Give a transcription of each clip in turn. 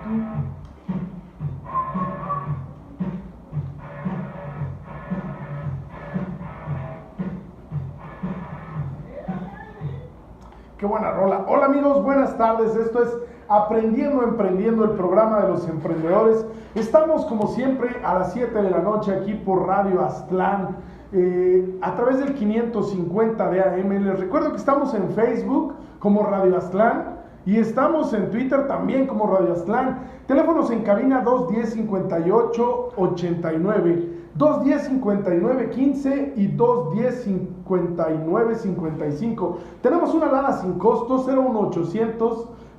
Qué buena rola. Hola amigos, buenas tardes. Esto es Aprendiendo, Emprendiendo, el programa de los emprendedores. Estamos como siempre a las 7 de la noche aquí por Radio Aztlán, a través del 550 de AM. Les recuerdo que estamos en Facebook como Radio Aztlán y estamos en Twitter también como Radio Aztlán. Teléfonos en cabina 210-58-89. 210-59-15 y 210-59-55. Tenemos una lana sin costo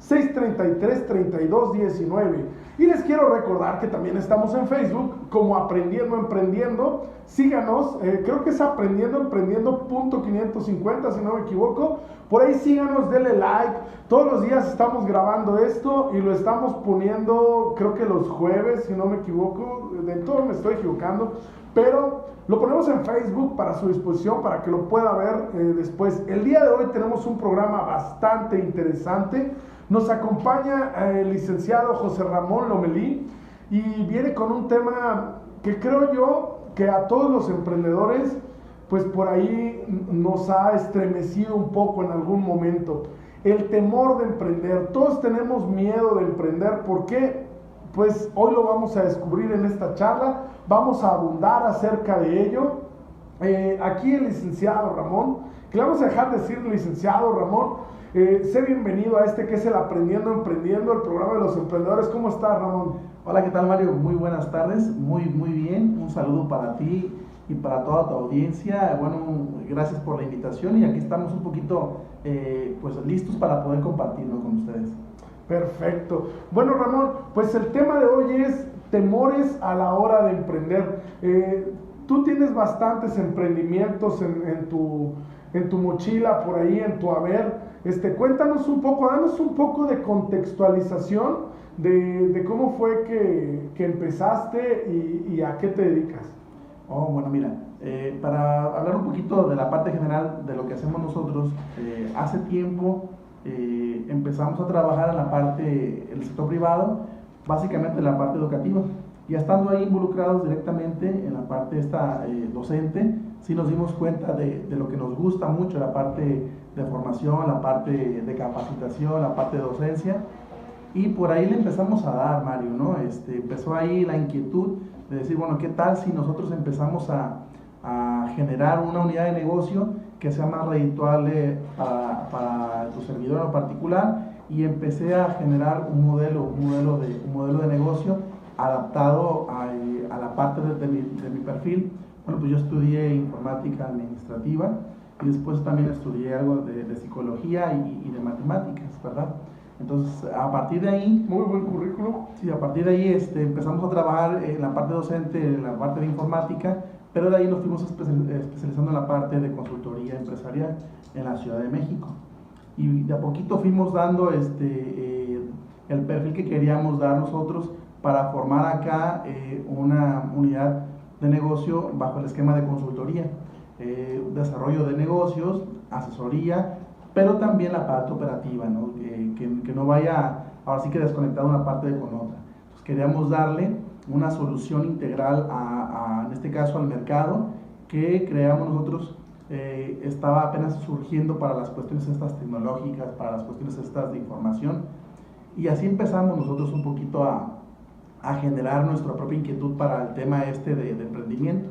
01800-633-3219. Y les quiero recordar que también estamos en Facebook como Aprendiendo Emprendiendo. Síganos, creo que es Aprendiendo Emprendiendo .550 si no me equivoco. Por ahí síganos, denle like. Todos los días estamos grabando esto y lo estamos poniendo, creo que los jueves, si no me equivoco. De todo me estoy equivocando, pero lo ponemos en Facebook para su disposición, para que lo pueda ver después. El día de hoy tenemos un programa bastante interesante. Nos acompaña el licenciado José Ramón Lomelí y viene con un tema que creo yo que a todos los emprendedores pues por ahí nos ha estremecido un poco en algún momento. El temor de emprender. Todos tenemos miedo de emprender. ¿Por qué? Pues hoy lo vamos a descubrir en esta charla, vamos a abundar acerca de ello. Aquí el licenciado Ramón, que le vamos a dejar decir licenciado Ramón, sé bienvenido a este que es el Aprendiendo Emprendiendo, el programa de los emprendedores. ¿Cómo estás, Ramón? Hola, ¿qué tal, Mario? Muy buenas tardes, muy bien, un saludo para ti y para toda tu audiencia. Bueno, gracias por la invitación y aquí estamos un poquito pues listos para poder compartirlo con ustedes. Perfecto. Bueno, Ramón, pues el tema de hoy es temores a la hora de emprender. Tú tienes bastantes emprendimientos en tu mochila, por ahí, en tu haber. Cuéntanos un poco, danos un poco de contextualización de cómo fue que empezaste y a qué te dedicas. Oh, bueno, mira, para hablar un poquito de la parte general de lo que hacemos nosotros, hace tiempo empezamos a trabajar en la parte, el sector privado, básicamente en la parte educativa. Ya estando ahí involucrados directamente en la parte docente, sí nos dimos cuenta de lo que nos gusta mucho, la parte de formación, la parte de capacitación, la parte de docencia, y por ahí le empezamos a dar, Mario, ¿no? Empezó ahí la inquietud de decir, bueno, ¿qué tal si nosotros empezamos a generar una unidad de negocio que sea más redituable para tu servidor en lo particular? Y empecé a generar un modelo de negocio adaptado a la parte de mi perfil. Bueno, pues yo estudié informática administrativa y después también estudié algo de psicología y de matemáticas, ¿verdad? Entonces, a partir de ahí... Muy buen currículum. Sí, a partir de ahí empezamos a trabajar en la parte docente, en la parte de informática, pero de ahí nos fuimos especializando en la parte de consultoría empresarial en la Ciudad de México. Y de a poquito fuimos dando el perfil que queríamos dar nosotros para formar acá una unidad de negocio bajo el esquema de consultoría, desarrollo de negocios, asesoría, pero también la parte operativa, ¿no? Que no vaya ahora sí que desconectado una parte con otra. Entonces queríamos darle una solución integral en este caso al mercado que creamos nosotros. Estaba apenas surgiendo para las cuestiones estas tecnológicas, para las cuestiones estas de información, y así empezamos nosotros un poquito a generar nuestra propia inquietud para el tema de emprendimiento.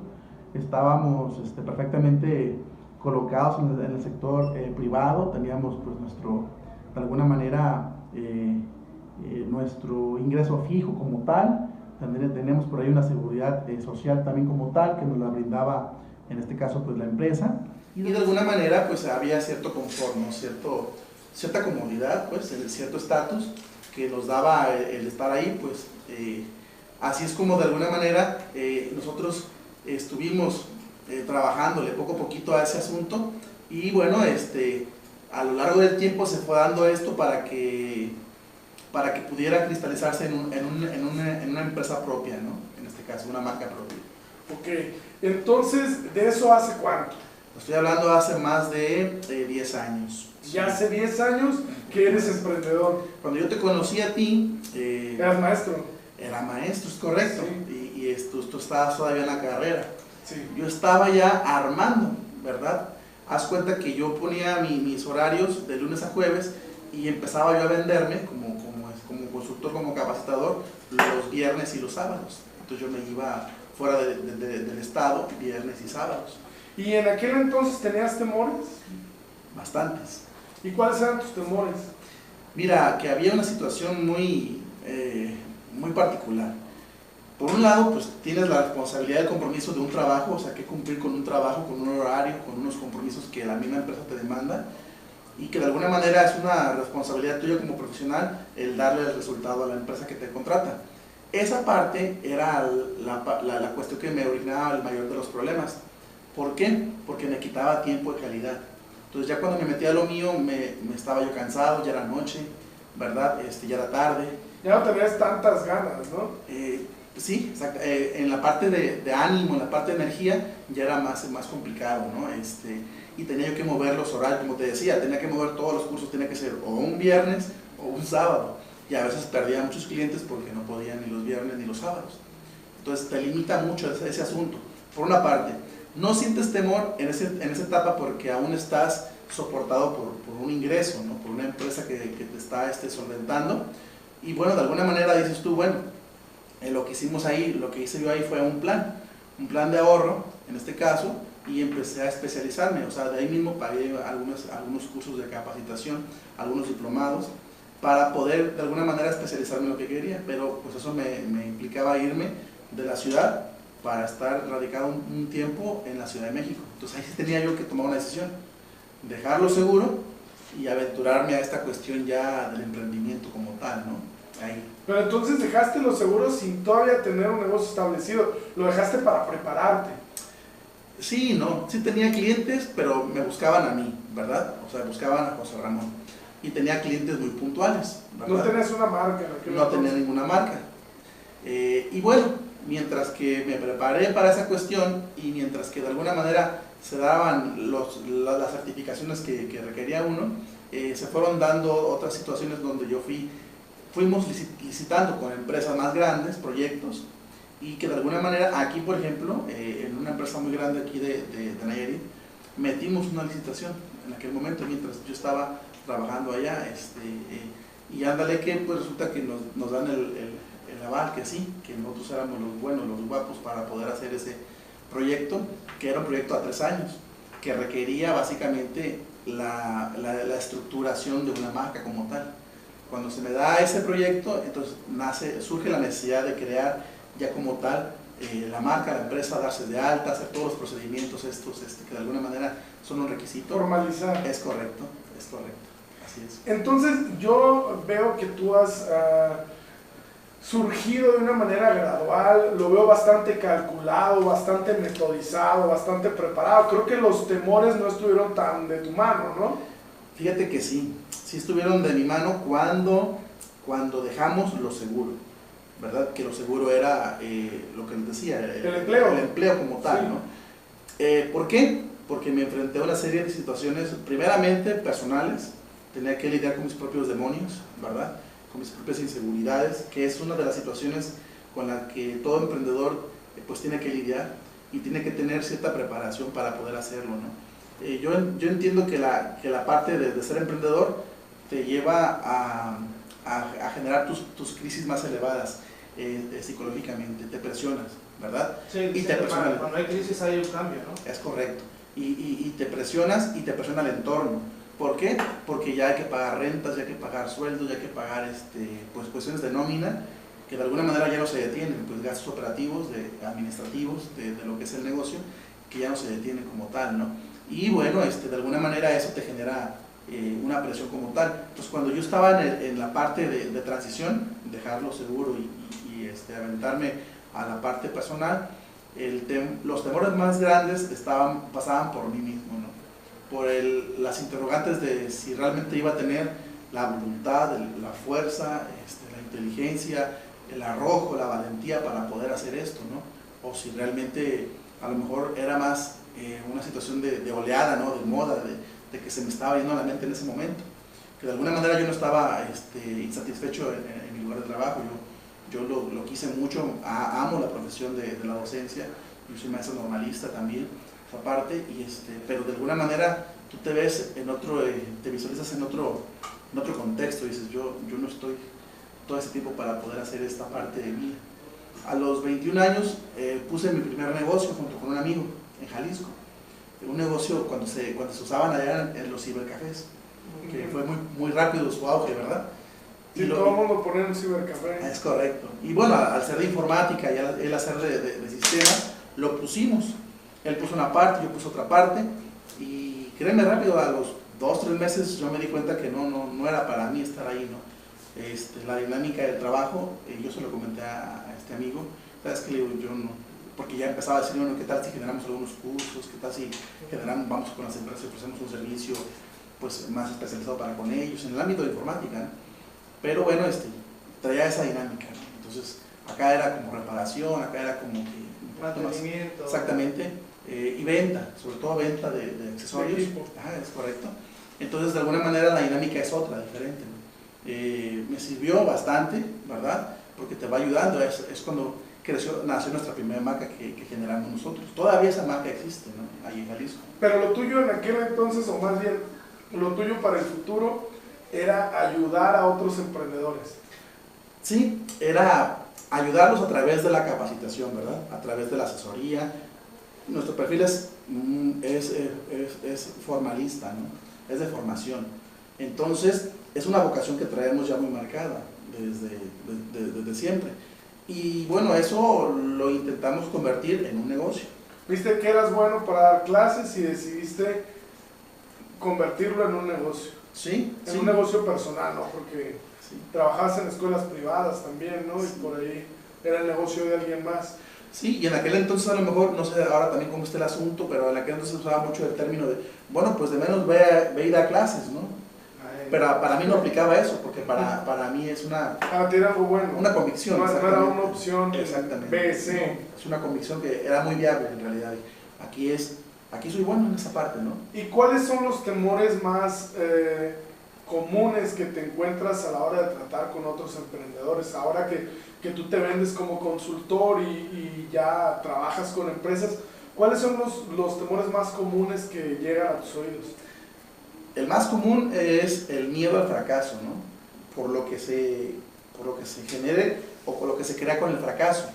Estábamos perfectamente colocados en el sector privado, teníamos pues de alguna manera nuestro ingreso fijo como tal, teníamos por ahí una seguridad social también como tal que nos la brindaba en este caso pues la empresa, y de alguna manera pues había cierto confort, ¿no? Cierta comodidad, pues cierto estatus que nos daba el estar ahí, pues así es como de alguna manera nosotros estuvimos trabajándole poco a poquito a ese asunto, y bueno, a lo largo del tiempo se fue dando esto para que pudiera cristalizarse en una empresa propia, ¿no? En este caso, una marca propia. Ok, entonces, ¿de eso hace cuánto? Estoy hablando hace más de 10 años. Ya hace 10 años que eres emprendedor. Cuando yo te conocí a ti... Eras maestro. Era maestro, es correcto. Sí. Y tú estabas todavía en la carrera. Sí. Yo estaba ya armando, ¿verdad? Haz cuenta que yo ponía mis horarios de lunes a jueves y empezaba yo a venderme como consultor, como capacitador, los viernes y los sábados. Entonces yo me iba fuera del estado viernes y sábados. ¿Y en aquel entonces tenías temores? Bastantes. ¿Y cuáles eran tus temores? Mira, que había una situación muy particular. Por un lado, pues tienes la responsabilidad del compromiso de un trabajo, o sea, que cumplir con un trabajo, con un horario, con unos compromisos que la misma empresa te demanda, y que de alguna manera es una responsabilidad tuya como profesional el darle el resultado a la empresa que te contrata. Esa parte era la cuestión que me originaba el mayor de los problemas. ¿Por qué? Porque me quitaba tiempo de calidad. Entonces ya cuando me metía a lo mío, me estaba yo cansado, ya era noche, ¿verdad? Ya era tarde. Ya no tenías tantas ganas, ¿no? Sí, exacto. En la parte de ánimo, en la parte de energía, ya era más complicado, ¿no? Y tenía yo que mover los horarios, como te decía, tenía que mover todos los cursos, tenía que ser o un viernes o un sábado. Y a veces perdía muchos clientes porque no podían ni los viernes ni los sábados. Entonces te limita mucho ese asunto. Por una parte, no sientes temor en esa etapa porque aún estás soportado por un ingreso, ¿no? Por una empresa que te está solventando. Y bueno, de alguna manera dices tú, bueno, lo que hicimos ahí, lo que hice yo ahí fue un plan de ahorro, en este caso, y empecé a especializarme. O sea, de ahí mismo pagué algunos cursos de capacitación, algunos diplomados, para poder de alguna manera especializarme en lo que quería. Pero pues eso me implicaba irme de la ciudad para estar radicado un tiempo en la Ciudad de México. Entonces ahí sí tenía yo que tomar una decisión, dejarlo seguro y aventurarme a esta cuestión ya del emprendimiento como tal, ¿no? Ahí. Pero entonces dejaste lo seguro sin todavía tener un negocio establecido, lo dejaste para prepararte. Sí, no, sí tenía clientes, pero me buscaban a mí, ¿verdad? O sea, buscaban a José Ramón. Y tenía clientes muy puntuales, ¿verdad? No tenías una marca. No tenía ninguna marca. Y bueno, mientras que me preparé para esa cuestión y mientras que de alguna manera se daban las certificaciones que requería uno, se fueron dando otras situaciones donde fuimos licitando con empresas más grandes, proyectos, y que de alguna manera aquí, por ejemplo, en una empresa muy grande aquí de Nayarit, metimos una licitación en aquel momento mientras yo estaba trabajando allá, y ándale que pues resulta que nos dan el aval, que sí, que nosotros éramos los buenos, los guapos para poder hacer ese proyecto, que era un proyecto a 3 años, que requería básicamente la estructuración de una marca como tal. Cuando se me da ese proyecto, entonces surge la necesidad de crear ya como tal la marca, la empresa, darse de alta, hacer todos los procedimientos estos que de alguna manera son un requisito. Formalizar. Es correcto, así es. Entonces yo veo que tú has surgido de una manera gradual, lo veo bastante calculado, bastante metodizado, bastante preparado. Creo que los temores no estuvieron tan de tu mano, ¿no? Fíjate que sí estuvieron de mi mano cuando dejamos lo seguro, ¿verdad? Que lo seguro era lo que les decía, el empleo como tal, sí. ¿No? ¿Por qué? Porque me enfrenté a una serie de situaciones, primeramente personales, tenía que lidiar con mis propios demonios, ¿verdad? Con mis propias inseguridades, que es una de las situaciones con las que todo emprendedor pues tiene que lidiar y tiene que tener cierta preparación para poder hacerlo, ¿no? Yo entiendo que la parte de ser emprendedor te lleva a generar tus crisis más elevadas psicológicamente, te presionas, ¿verdad? Sí, y te presionas. Cuando hay crisis hay un cambio, ¿no? Es correcto. Y te presionas y te presiona el entorno. ¿Por qué? Porque ya hay que pagar rentas, ya hay que pagar sueldos, ya hay que pagar pues cuestiones de nómina que de alguna manera ya no se detienen, pues gastos operativos, administrativos de lo que es el negocio, que ya no se detienen como tal, ¿no? Y bueno, de alguna manera eso te genera una presión como tal. Entonces cuando yo estaba en la parte de transición, dejarlo seguro y aventarme a la parte personal, los temores más grandes pasaban por mí mismo, ¿no? Por las interrogantes de si realmente iba a tener la voluntad, la fuerza, la inteligencia, el arrojo, la valentía para poder hacer esto, ¿no? O si realmente a lo mejor era más una situación de oleada, ¿no? De moda, de que se me estaba yendo a la mente en ese momento, que de alguna manera yo no estaba insatisfecho en mi lugar de trabajo. Yo lo quise mucho, amo la profesión de la docencia, yo soy maestro normalista también, aparte, pero de alguna manera tú te ves en otro, te visualizas en otro contexto, dices, yo no estoy todo ese tiempo para poder hacer esta parte de mí. A los 21 años puse mi primer negocio junto con un amigo en Jalisco, un negocio cuando se usaban allá en los cibercafés, que fue muy rápido su auge, ¿verdad? Sí, todo el mundo ponía un cibercafé. Es correcto. Y bueno, al ser de informática y él hacer de sistemas, lo pusimos. Él puso una parte, yo puse otra parte, y créeme rápido, a los 2-3 meses yo me di cuenta que no era para mí estar ahí, ¿no? La dinámica del trabajo, yo se lo comenté a este amigo, ¿sabes qué? Le digo, yo no, porque ya empezaba a decir, bueno, ¿qué tal si generamos algunos cursos? ¿Qué tal si vamos con las empresas y ofrecemos un servicio pues, más especializado para con ellos, en el ámbito de informática, ¿no? Pero bueno, traía esa dinámica, ¿no? Entonces, acá era como reparación, acá era como que mantenimiento. Exactamente, y venta, sobre todo venta de accesorios. Es correcto. Entonces, de alguna manera la dinámica es otra, diferente, ¿no? Me sirvió bastante, ¿verdad? Porque te va ayudando, es cuando nació nuestra primera marca que generamos nosotros. Todavía esa marca existe, ¿no? Ahí en Jalisco. Pero lo tuyo en aquel entonces, o más bien, lo tuyo para el futuro, era ayudar a otros emprendedores. Sí, era ayudarlos a través de la capacitación, ¿verdad? A través de la asesoría. Nuestro perfil es formalista, ¿no? Es de formación. Entonces, es una vocación que traemos ya muy marcada desde siempre. Y bueno, eso lo intentamos convertir en un negocio. Viste que eras bueno para dar clases y decidiste convertirlo en un negocio. Sí. En un negocio personal, ¿no? Porque trabajabas en escuelas privadas también, ¿no? Y por ahí era el negocio de alguien más. Sí, y en aquel entonces a lo mejor, no sé ahora también cómo está el asunto, pero en aquel entonces usaba mucho el término de, bueno, pues de menos ve y da clases, ¿no? Pero para mí no aplicaba eso, porque para mí es una algo bueno. Una convicción. No era una opción exactamente. BC. Es una convicción que era muy viable en realidad. Aquí soy bueno en esa parte, ¿no? ¿Y cuáles son los temores más comunes que te encuentras a la hora de tratar con otros emprendedores? Ahora que tú te vendes como consultor y ya trabajas con empresas, ¿cuáles son los temores más comunes que llegan a tus oídos? El más común es el miedo al fracaso, ¿no? Por lo que se genere o por lo que se crea con el fracaso.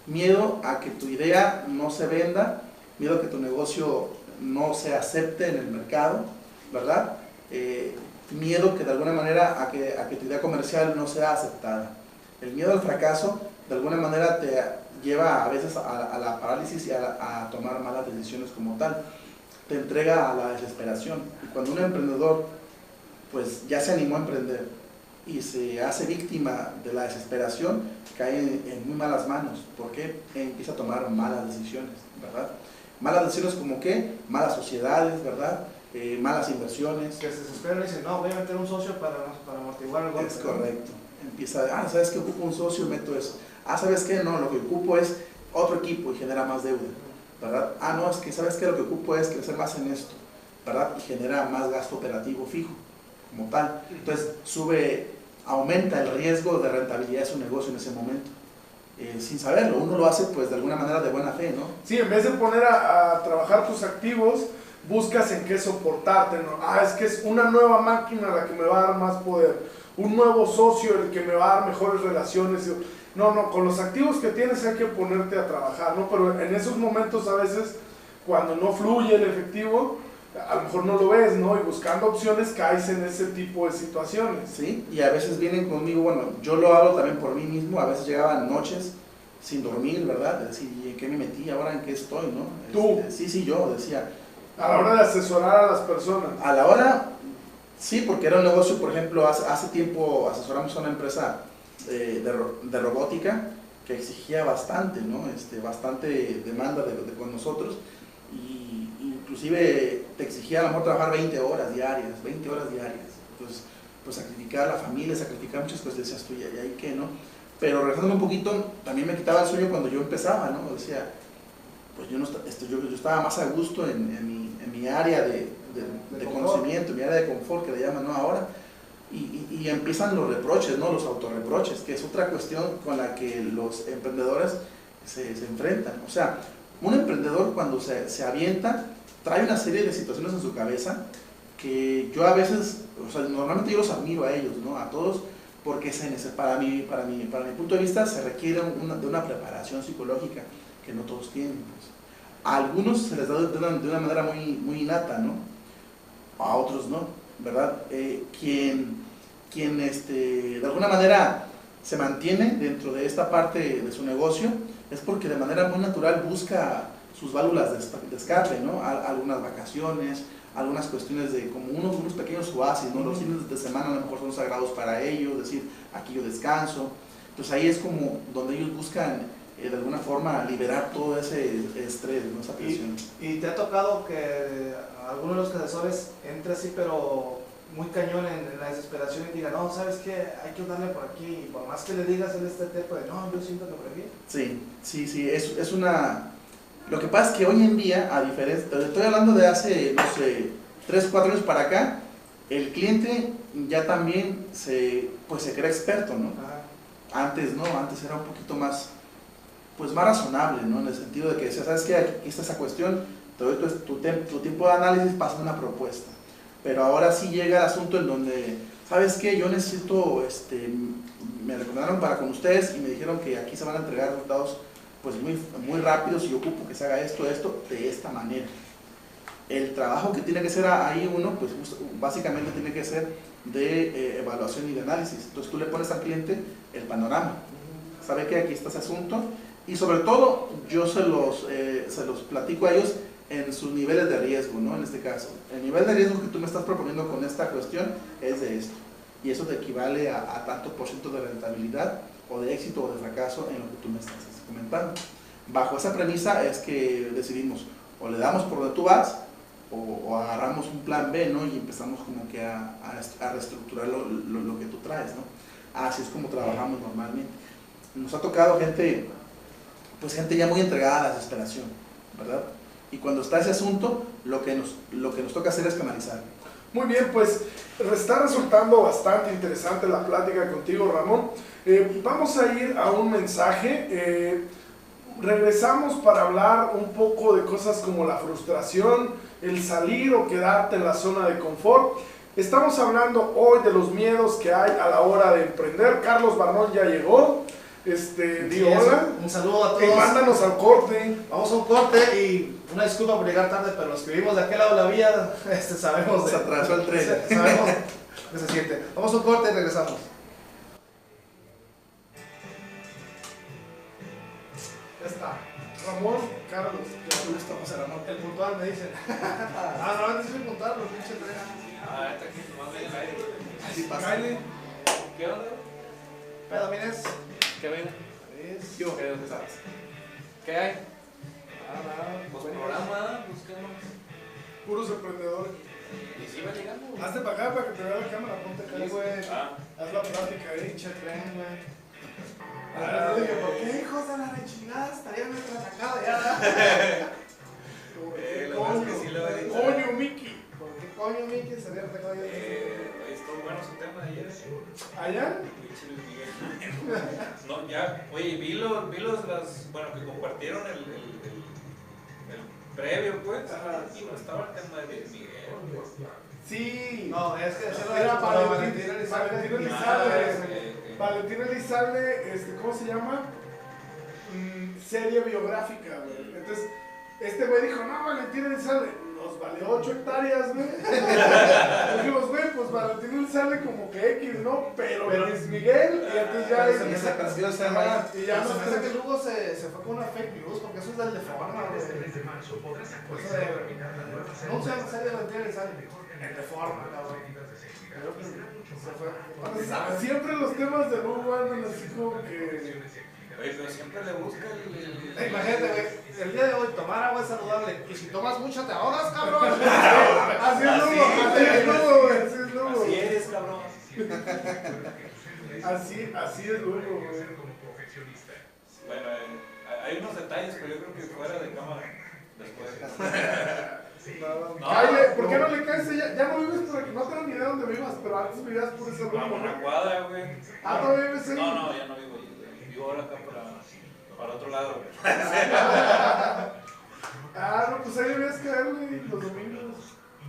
Miedo a que tu idea no se venda, miedo a que tu negocio no se acepte en el mercado, ¿verdad? Miedo que de alguna manera a que tu idea comercial no sea aceptada. El miedo al fracaso de alguna manera te lleva a veces a la parálisis y a tomar malas decisiones como tal. Te entrega a la desesperación. Y cuando un emprendedor pues ya se animó a emprender y se hace víctima de la desesperación, cae en muy malas manos, porque empieza a tomar malas decisiones, ¿verdad? Malas decisiones como ¿qué? Malas sociedades, ¿verdad? Malas inversiones. Que se desesperan y dicen, no, voy a meter un socio para amortiguar el golpe. Es correcto. Empieza, ¿sabes qué? Ocupo un socio, meto eso. ¿Sabes qué? No, lo que ocupo es otro equipo y genera más deuda, ¿verdad? No, es que ¿sabes qué? Lo que ocupo es crecer más en esto, ¿verdad? Y genera más gasto operativo fijo, como tal. Entonces aumenta el riesgo de rentabilidad de su negocio en ese momento. Sin saberlo, uno lo hace pues de alguna manera de buena fe, ¿no? Sí, en vez de poner a trabajar tus activos, buscas en qué soportarte, ¿no? Es que es una nueva máquina la que me va a dar más poder, un nuevo socio el que me va a dar mejores relaciones. No, con los activos que tienes hay que ponerte a trabajar, ¿no? Pero en esos momentos a veces, cuando no fluye el efectivo, a lo mejor no lo ves, ¿no? Y buscando opciones caes en ese tipo de situaciones. Sí, y a veces vienen conmigo, bueno, yo lo hago también por mí mismo, a veces llegaban noches sin dormir, ¿verdad? De decir, ¿y en qué me metí? ¿Ahora en qué estoy, no? ¿Tú? Sí, yo decía. A la hora de asesorar a las personas. A la hora, sí, porque era un negocio, por ejemplo, hace tiempo asesoramos a una empresa de robótica que exigía bastante, ¿no? Bastante demanda con nosotros, y inclusive te exigía a lo mejor trabajar 20 horas diarias. Entonces, pues sacrificar a la familia, sacrificar muchas cosas, decías tú, ¿y ahí qué, no? Pero regresando un poquito, también me quitaba el sueño cuando yo empezaba, ¿no? Decía, pues yo estaba más a gusto en mi mi área de conocimiento, mi área de confort, que le llaman, ¿no? Ahora, y empiezan los reproches, ¿no? Los autorreproches, que es otra cuestión con la que los emprendedores se enfrentan. O sea, un emprendedor cuando se avienta, trae una serie de situaciones en su cabeza que yo a veces, o sea, normalmente yo los admiro a ellos, ¿no? A todos, porque para mi punto de vista se requiere de una preparación psicológica que no todos tienen, pues. A algunos se les da de una manera muy innata, ¿no? A otros no, ¿verdad? Quien de alguna manera se mantiene dentro de esta parte de su negocio es porque de manera muy natural busca sus válvulas de escape, ¿no? Algunas vacaciones, algunas cuestiones de como unos pequeños oasis, ¿no? Los fines de semana a lo mejor son sagrados para ellos, decir, aquí yo descanso. Entonces ahí es como donde ellos buscan de alguna forma liberar todo ese estrés, ¿no? Esa presión. ¿Y te ha tocado que alguno de los asesores entre así, pero muy cañón en la desesperación y diga, no, ¿sabes qué? Hay que darle por aquí, y por más que le digas él este tipo de, no, yo siento que por aquí? Sí, es una... Lo que pasa es que hoy en día, a diferencia, estoy hablando de hace, no sé, 3, 4 años para acá, el cliente ya también se cree experto, ¿no? Ajá. Antes no, antes era un poquito más, pues más razonable, ¿no? En el sentido de que decía, ¿sabes qué? Aquí está esa cuestión, te doy tu tiempo de análisis, pasa una propuesta. Pero ahora sí llega el asunto en donde, ¿sabes qué? Yo necesito, me recomendaron para con ustedes y me dijeron que aquí se van a entregar resultados pues muy rápidos y yo ocupo que se haga esto, de esta manera. El trabajo que tiene que ser ahí uno, pues básicamente tiene que ser de evaluación y de análisis. Entonces tú le pones al cliente el panorama, sabe que aquí está ese asunto y sobre todo yo se los platico a ellos en sus niveles de riesgo, ¿no? En este caso, el nivel de riesgo que tú me estás proponiendo con esta cuestión es de esto y eso te equivale a tanto por ciento de rentabilidad o de éxito o de fracaso en lo que tú me estás comentando. Bajo esa premisa es que decidimos o le damos por donde tú vas o agarramos un plan B, ¿no? Y empezamos como que a reestructurar lo que tú traes, ¿no? Así es como trabajamos normalmente. Nos ha tocado gente ya muy entregada a la desesperación, ¿verdad? Y cuando está ese asunto, lo que nos toca hacer es canalizar. Muy bien, pues está resultando bastante interesante la plática contigo, Ramón. Vamos a ir a un mensaje. Regresamos para hablar un poco de cosas como la frustración, el salir o quedarte en la zona de confort. Estamos hablando hoy de los miedos que hay a la hora de emprender. Carlos Barnón ya llegó. Di hola. Un saludo a todos. Y mándanos al corte. Vamos a un corte y una disculpa por llegar tarde, pero los que vivimos de aquel lado de la vía, sabemos. Se atrasó el tren. Sabemos que se siente. Vamos a un corte y regresamos. Ya está. Ramón, Carlos. El puntual me dicen. Normalmente soy puntual, los pinches tres. Está aquí, más bien el aire. Así pasa. Kyle. ¿Qué onda? Pedo, Mines. ¿Qué ven? ¿Qué hay? Pues programa, buscamos. Puros emprendedores. Y si va llegando. Hazte para acá para que te vea la cámara. Ponte acá. Sí, güey. Haz la plática ahí. Pinche tren, güey. Ah, Dije, ¿por qué hijos de la rechingada estaría nuestra sacada ya? Lo más que sí le voy a decir. Coño, Mickey. ¿Por qué coño Mickey estaría atacado ya? Estuvo bueno su tema de ayer. ¿Allá? Pinche Luis Miguel. No, ya, oye, vi los bueno, que compartieron el previo, pues. Y no estaba el tema de Luis Miguel. Sí. No, es que eso Era para Valentín Valentín Elizalde. Valentín Elizalde, ¿cómo se llama? Serie biográfica, güey. Entonces, este güey dijo, no, Valentín Elizalde, nos valió 8 hectáreas, güey. Dijimos, güey, pues Valentín Elizalde como que X, ¿no? Pero Luis Miguel, y entonces ya... Esa canción se llama... Y ya se no me hace que Lugo se fue con una fake news, porque eso es del de Forma, güey. No se serie de Valentín Elizalde. El de Forma, cabrón. Creo que se fue. Siempre los temas de Lugo andan así como que... Oye, pero siempre le busca el... Imagínate, güey, el día de hoy tomar agua es saludable. Y si tomas mucho te ahogas, cabrón. Así es Lugo, así es Lugo, güey, así es Lugo. Así eres, cabrón. Así es Lugo, güey. Bueno, hay unos detalles, pero yo creo que fuera de cámara, después. No, Cállate, ¿por qué no le caes? Ya no vives por aquí, no tengo ni idea dónde vivas, pero antes vivías por ese rumbo, Vamos una ¿no? cuadra, güey. Ah, ¿todavía vives ahí? No, ya no vivo ahí, güey. Vivo ahora acá para otro lado, güey. Ah, no, pues ahí debías caer, güey, los domingos.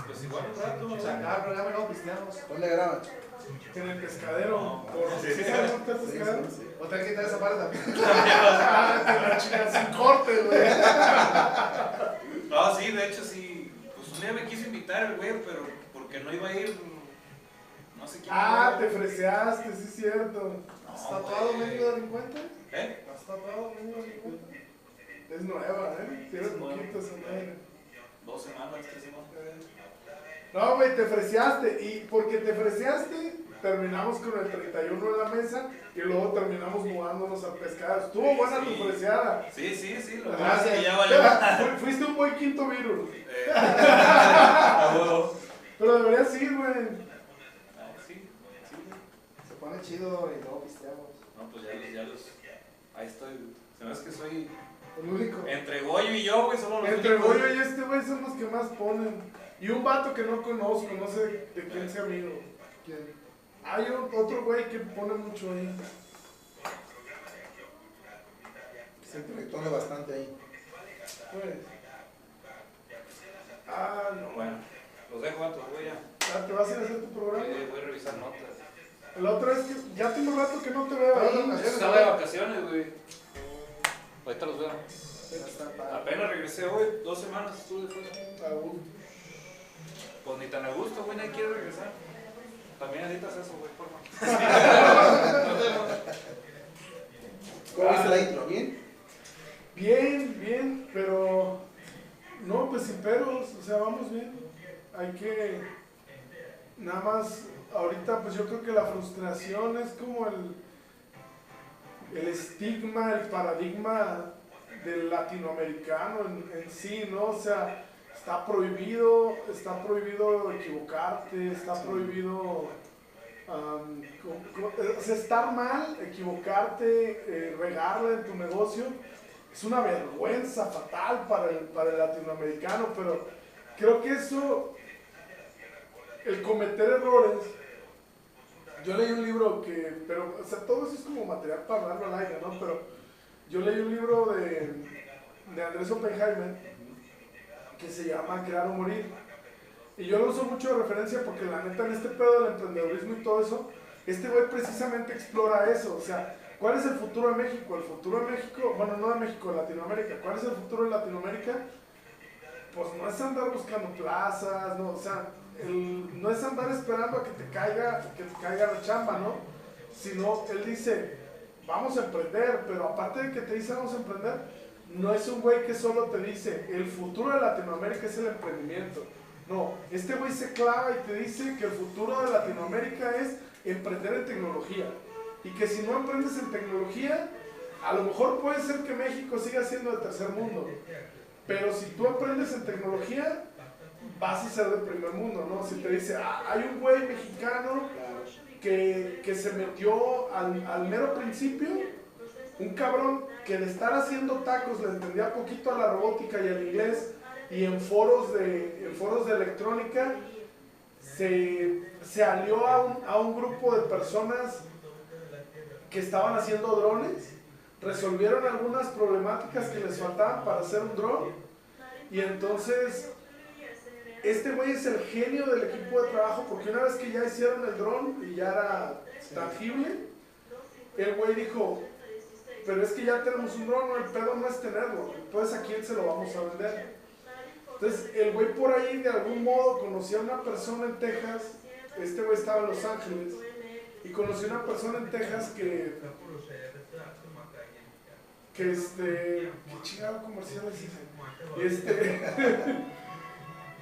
Pues igual un rato, O sea, acá, programa no, pisteamos. ¿Dónde graban? En el pescadero. No. ¿Sí sabes dónde está el pescadero? O te hay que quitar esa parte también. Ah, te la chingas sin corte, güey. No, sí, de hecho sí. Pues un día me quiso invitar el güey, pero porque no iba a ir. No sé quién. Ah, te freseaste, sí es cierto. ¿Has tatuado medio delincuente? ¿Eh? ¿Has tatuado medio delincuente? Es nueva, ¿eh? Tiene poquito esa madre. 2 semanas, 3 semanas. No, güey, te freseaste. Y porque te freseaste, terminamos con el 31 en la mesa y luego terminamos mudándonos al pescado. Estuvo buena tu freseada. Sí, lo que Ajá, pasa es que sí. ya valió. Fuiste un buen quinto virus. A huevo. Pero deberías ir, güey. Ah, sí. Se pone chido y luego pisteamos. No, pues ya los. Ahí estoy. Se me hace que soy. El único. Entre Goyo y yo, güey, somos los Entre únicos. Goyo y este güey son los que más ponen. Y un vato que no conozco, no sé de quién sea amigo. ¿Quién? Hay otro güey que pone mucho ahí. Se intelectuó bastante ahí. Pues. Ah, no. Bueno, los dejo, vatos, güey, ya. Ah, ¿te vas a ir a hacer tu programa? Voy a revisar notas. La otra es que ya tengo un rato que no te veo ahí. Estaba de vacaciones, güey. Ahorita los veo. Ya está padre. Apenas regresé hoy, 2 semanas estuve después. Ah, uh. Pues ni tan a gusto, güey, nadie quiere regresar. También necesitas eso, güey, por favor. ¿Cómo viste la intro? ¿Bien? Bien, pero no, pues sin peros, o sea, vamos bien. Hay que, nada más, ahorita pues yo creo que la frustración es como el estigma, el paradigma del latinoamericano en sí, ¿no? O sea, está prohibido equivocarte, está prohibido o sea, estar mal, equivocarte, regarla en tu negocio. Es una vergüenza fatal para el latinoamericano, pero creo que eso, el cometer errores, yo leí un libro pero, o sea, todo eso es como material para hablarlo al aire, ¿no? Pero yo leí un libro de Andrés Oppenheimer que se llama Crear o Morir. Y yo lo uso mucho de referencia porque la neta en este pedo del emprendedurismo y todo eso, este güey precisamente explora eso, o sea, ¿cuál es el futuro de México? El futuro de México, bueno, no de México, de Latinoamérica. ¿Cuál es el futuro de Latinoamérica? Pues no es andar buscando plazas, no, o sea, no es andar esperando a que te caiga la chamba, ¿no? Sino, él dice, vamos a emprender, pero aparte de que te dice vamos a emprender, no es un güey que solo te dice, el futuro de Latinoamérica es el emprendimiento. No, este güey se clava y te dice que el futuro de Latinoamérica es emprender en tecnología. Y que si no emprendes en tecnología, a lo mejor puede ser que México siga siendo el tercer mundo. Pero si tú aprendes en tecnología, vas a ser del primer mundo, ¿no? Si te dice, hay un güey mexicano que se metió al mero principio, un cabrón que de estar haciendo tacos le entendía poquito a la robótica y al inglés, y en foros de electrónica se alió a un grupo de personas que estaban haciendo drones, resolvieron algunas problemáticas que les faltaban para hacer un dron, y entonces este güey es el genio del equipo de trabajo, porque una vez que ya hicieron el dron y ya era tangible, el güey dijo, pero es que ya tenemos un dron, no, el pedo no es tenerlo, entonces ¿a quién se lo vamos a vender? Entonces el güey por ahí de algún modo conocía a una persona en Texas, este güey estaba en Los Ángeles, y conoció a una persona en Texas que ¿qué chingado comercial es ese?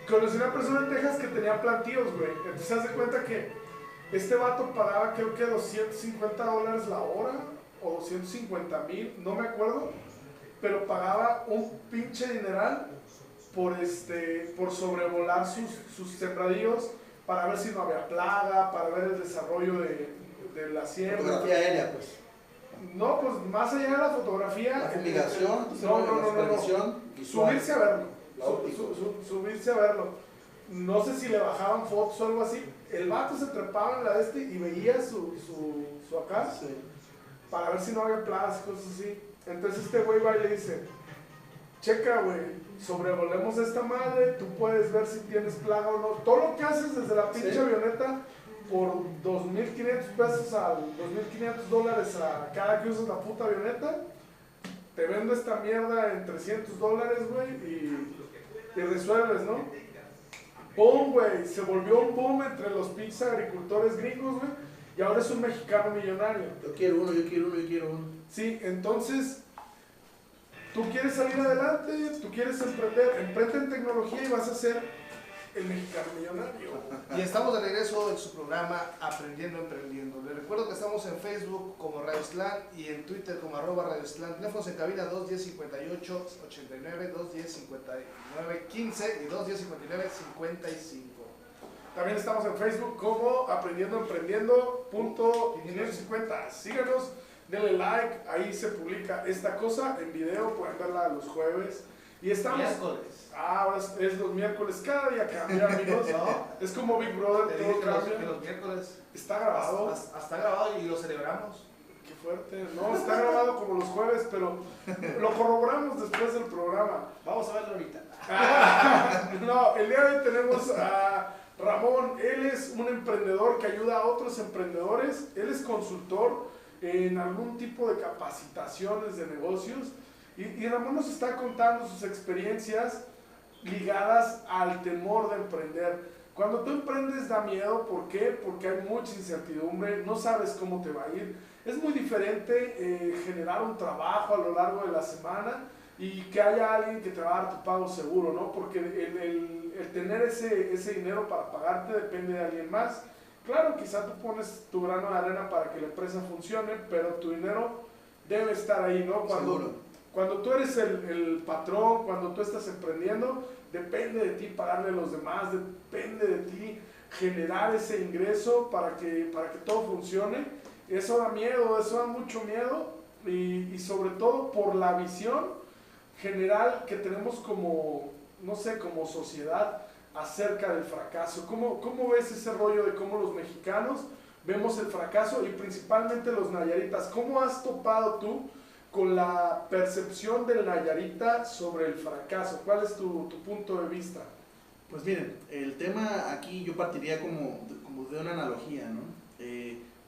Conocí una persona en Texas que tenía plantíos, güey. Entonces haz de cuenta que este vato pagaba creo que $250 la hora o 250,000, no me acuerdo, pero pagaba un pinche dineral por sobrevolar sus sembradíos para ver si no había plaga, para ver el desarrollo de la siembra. Fotografía aérea, pues. No, pues más allá de la fotografía. La fumigación, no. supervisión visual. Subirse a verlo. subirse a verlo. No sé si le bajaban fotos o algo así. El vato se trepaba en la y veía su acá para ver si no había plagas y cosas así. Entonces este güey va y le dice, checa güey, sobrevolemos esta madre, tú puedes ver si tienes plaga o no. Todo lo que haces desde la pinche avioneta por 2.500 pesos a $2.500 a cada que usas la puta avioneta, te vendo esta mierda en $300, güey, y resuelves, ¿no? ¡Pum, güey! Se volvió un boom entre los pinches agricultores gringos, güey, y ahora es un mexicano millonario. Yo quiero uno. Sí, entonces, tú quieres salir adelante, tú quieres emprende en tecnología y vas a ser el mexicano millonario. Y estamos de regreso en su programa Aprendiendo Emprendiendo. Les recuerdo que estamos en Facebook como Radio Slan y en Twitter como @Radio Slan. Teléfonos en cabina 210-58-89, 210-59-15 y 210-59-55. También estamos en Facebook como Aprendiendo Emprendiendo .550. Síganos, denle like, ahí se publica esta cosa en video, pueden verla los jueves. Y estamos... Miércoles. Ahora es los miércoles, cada día cambia, amigos. ¿No? Es como Big Brother, Te todo dije cambia. que los miércoles Está grabado. está grabado y lo celebramos. Qué fuerte. No, está grabado como los jueves, pero lo corroboramos después del programa. Vamos a verlo ahorita. No, el día de hoy tenemos a Ramón. Él es un emprendedor que ayuda a otros emprendedores. Él es consultor en algún tipo de capacitaciones de negocios. Y Ramón nos está contando sus experiencias ligadas al temor de emprender. Cuando tú emprendes da miedo, ¿por qué? Porque hay mucha incertidumbre, no sabes cómo te va a ir. Es muy diferente generar un trabajo a lo largo de la semana y que haya alguien que te va a dar tu pago seguro, ¿no? Porque el tener ese dinero para pagarte depende de alguien más. Claro, quizá tú pones tu grano de arena para que la empresa funcione, pero tu dinero debe estar ahí, ¿no? Cuando tú eres el patrón, cuando tú estás emprendiendo, depende de ti pagarle a los demás, depende de ti generar ese ingreso para que todo funcione. Eso da miedo, eso da mucho miedo y sobre todo por la visión general que tenemos como, no sé, como sociedad acerca del fracaso. ¿Cómo ves ese rollo de cómo los mexicanos vemos el fracaso y principalmente los nayaritas? ¿Cómo has topado tú con la percepción del nayarita sobre el fracaso? ¿Cuál es tu punto de vista? Pues miren, el tema aquí yo partiría como de una analogía, ¿no?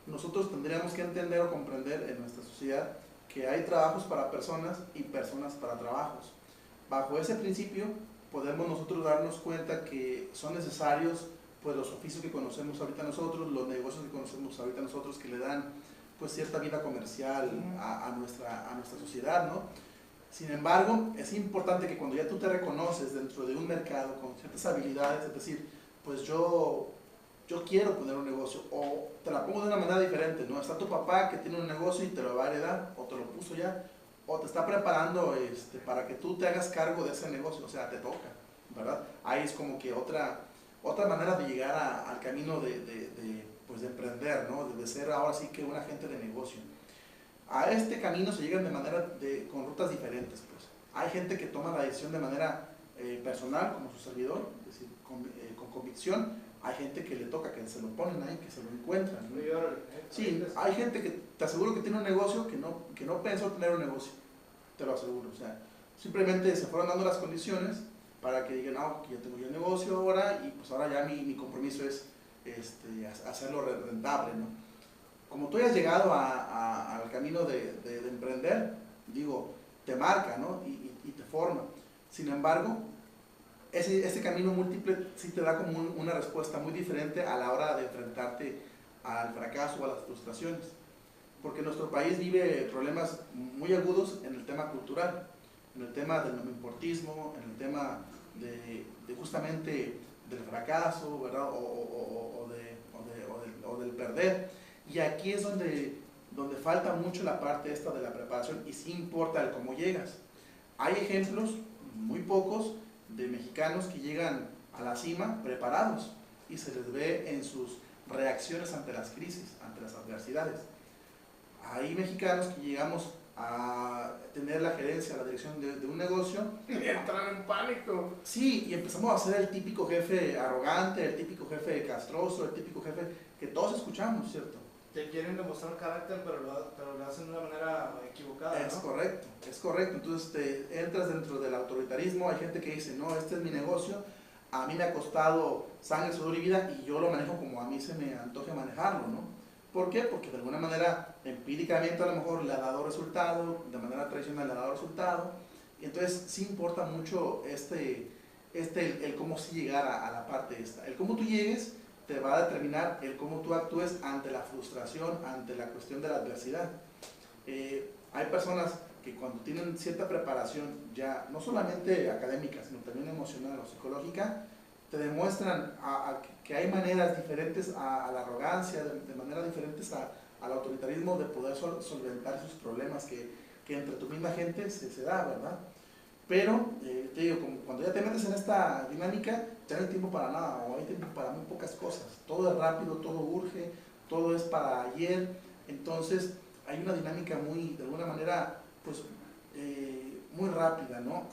Nosotros tendríamos que entender o comprender en nuestra sociedad que hay trabajos para personas y personas para trabajos. Bajo ese principio podemos nosotros darnos cuenta que son necesarios pues los oficios que conocemos ahorita nosotros, los negocios que conocemos ahorita nosotros, que le dan pues cierta vida comercial a nuestra sociedad, ¿no? Sin embargo, es importante que cuando ya tú te reconoces dentro de un mercado con ciertas habilidades, es decir, pues yo quiero poner un negocio, o te la pongo de una manera diferente, ¿no? Está tu papá que tiene un negocio y te lo va a heredar, o te lo puso ya, o te está preparando para que tú te hagas cargo de ese negocio, o sea, te toca, ¿verdad? Ahí es como que otra manera de llegar al camino pues de emprender, ¿no? De ser ahora sí que un agente de negocio. A este camino se llegan con rutas diferentes, pues. Hay gente que toma la decisión de manera personal, como su servidor, es decir, con convicción. Hay gente que le toca, que se lo ponen ahí, que se lo encuentran, ¿no? Sí, hay gente que te aseguro que tiene un negocio que no pensó tener un negocio, te lo aseguro. O sea, simplemente se fueron dando las condiciones para que digan, no, que ya tengo yo el negocio ahora y pues ahora ya mi compromiso es hacerlo rentable, ¿no? Como tú hayas llegado al camino de emprender, digo, te marca, ¿no? Y te forma. Sin embargo, ese camino múltiple sí te da como una respuesta muy diferente a la hora de enfrentarte al fracaso o a las frustraciones. Porque nuestro país vive problemas muy agudos en el tema cultural, en el tema del importismo, en el tema de justamente del fracaso, ¿verdad? O del perder. Y aquí es donde falta mucho la parte esta de la preparación y sí importa el cómo llegas. Hay ejemplos, muy pocos, de mexicanos que llegan a la cima preparados y se les ve en sus reacciones ante las crisis, ante las adversidades. Hay mexicanos que llegamos a tener la gerencia, la dirección de un negocio. Y entran en pánico. Sí, y empezamos a ser el típico jefe arrogante, el típico jefe castroso, el típico jefe que todos escuchamos, ¿cierto? Te quieren demostrar carácter, pero lo hacen de una manera equivocada, ¿no? Es correcto. Entonces te entras dentro del autoritarismo. Hay gente que dice, no, este es mi negocio, a mí me ha costado sangre, sudor y vida y yo lo manejo como a mí se me antoje manejarlo, ¿no? ¿Por qué? Porque de alguna manera, empíricamente a lo mejor le ha dado resultado, de manera tradicional le ha dado resultado, y entonces sí importa mucho el cómo sí llegar a la parte esta. El cómo tú llegues te va a determinar el cómo tú actúes ante la frustración, ante la cuestión de la adversidad. Hay personas que cuando tienen cierta preparación, ya no solamente académica, sino también emocional o psicológica, te demuestran que hay maneras diferentes a la arrogancia, de maneras diferentes al autoritarismo de poder solventar esos problemas que entre tu misma gente se da, ¿verdad? Pero, te digo, cuando ya te metes en esta dinámica, ya no hay tiempo para nada, o hay tiempo para muy pocas cosas. Todo es rápido, todo urge, todo es para ayer. Entonces, hay una dinámica muy, de alguna manera, pues, muy rápida, ¿no?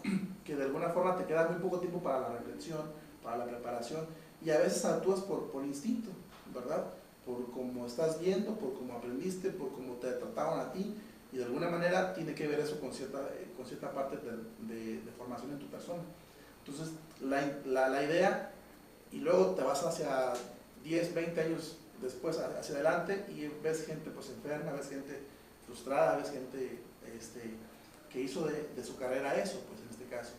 Que de alguna forma te queda muy poco tiempo para la reflexión, para la preparación, y a veces actúas por instinto, ¿verdad? Por cómo estás viendo, por cómo aprendiste, por cómo te trataron a ti, y de alguna manera tiene que ver eso con cierta parte de formación en tu persona. Entonces, la idea, y luego te vas hacia 10, 20 años después, hacia adelante, y ves gente pues enferma, ves gente frustrada, ves gente que hizo de su carrera eso, pues en este caso.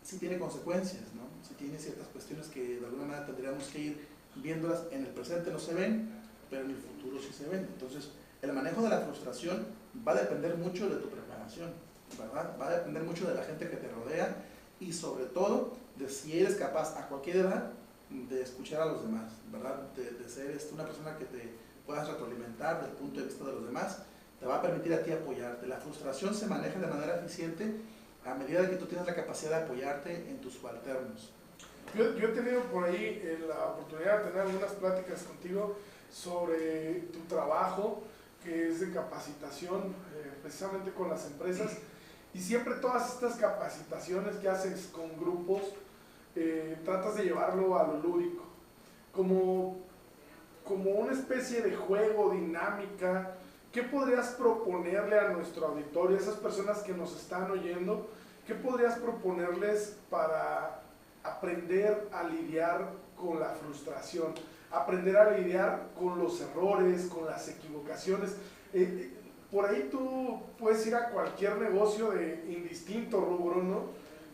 Sí tiene consecuencias, ¿no? Sí tiene ciertas cuestiones que de alguna manera tendríamos que ir viéndolas. En el presente no se ven, pero en el futuro sí se ven. Entonces, el manejo de la frustración va a depender mucho de tu preparación, ¿verdad? Va a depender mucho de la gente que te rodea y sobre todo de si eres capaz a cualquier edad de escuchar a los demás, ¿verdad? De ser una persona que te puedas retroalimentar desde el punto de vista de los demás, te va a permitir a ti apoyarte. La frustración se maneja de manera eficiente a medida de que tú tienes la capacidad de apoyarte en tus subalternos. Yo he tenido por ahí la oportunidad de tener algunas pláticas contigo sobre tu trabajo, que es de capacitación, precisamente con las empresas, y siempre todas estas capacitaciones que haces con grupos, tratas de llevarlo a lo lúdico, como una especie de juego, dinámica. ¿Qué podrías proponerle a nuestro auditorio, a esas personas que nos están oyendo? ¿Qué podrías proponerles para aprender a lidiar con la frustración, aprender a lidiar con los errores, con las equivocaciones? Por ahí tú puedes ir a cualquier negocio de indistinto rubro, ¿no?